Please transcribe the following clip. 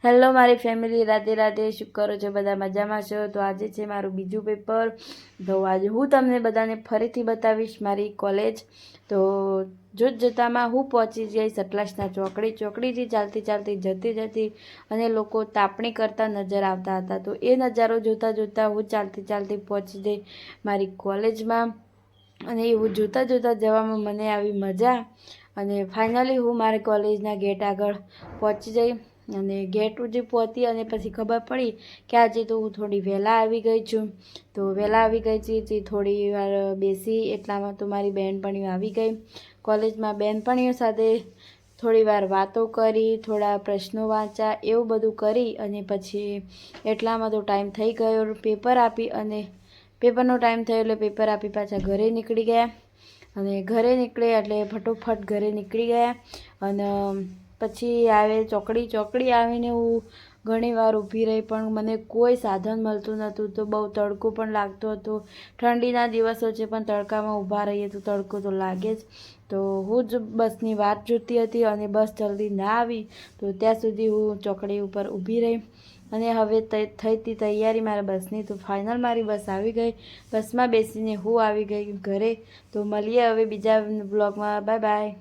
Hello મારી family, Radhe Radhe. શું કરો છો? બધા મજામાં છો? તો આજે છે મારું બીજું પેપર. તો આજે હું તમને બધાને ફરીથી બતાવીશ મારી કોલેજ. તો જોતામાં હું પહોંચી ગઈ સતલાસના ચોકડીથી ચાલતી જતી અને લોકો તાપણી કરતા નજર આવતા હતા. તો એ નજારો જોતા હું ચાલતી પહોંચી ગઈ મારી કોલેજમાં. અને એવું જોતાં જવામાં મને આવી મજા. અને ફાઇનલી હું મારી કોલેજના ગેટ આગળ પહોંચી જઈ અને ગેટ સુધી પહોંચી અને પછી ખબર પડી કે આજે તો હું થોડી વહેલા આવી ગઈ છું. તો વહેલા આવી ગઈ હતી, થોડી વાર બેસી એટલામાં તો મારી બહેનપણીઓ આવી ગઈ. કોલેજમાં બહેનપણીઓ સાથે થોડી વાર વાતો કરી, થોડા પ્રશ્નો વાંચ્યા, એવું બધું કરી અને પછી એટલામાં તો ટાઈમ થઈ ગયો. પેપર આપી અને પેપરનો ટાઈમ થયો એટલે પેપર આપી પાછા ઘરે નીકળી ગયા. અને ઘરે નીકળ્યા એટલે ફટોફટ ઘરે નીકળી ગયા. અને પછી આવે ચોકડી આવીને હું ઘણી વાર ઊભી રહી, પણ મને કોઈ સાધન મળતું નહોતું. તો બહુ તડકો પણ લાગતો હતો. ઠંડીના દિવસો છે પણ તડકામાં ઊભા રહીએ તો તડકો તો લાગે જ. તો હું જ બસની વાટ જોતી હતી અને બસ જલ્દી ના આવી. તો ત્યાં સુધી હું ચોકડી ઉપર ઊભી રહી અને હવે થઈ હતી તૈયારી મારા બસની. તો ફાઇનલ મારી બસ આવી ગઈ. બસમાં બેસીને હું આવી ગઈ ઘરે. તો મળીએ હવે બીજા બ્લોગમાં. Bye bye.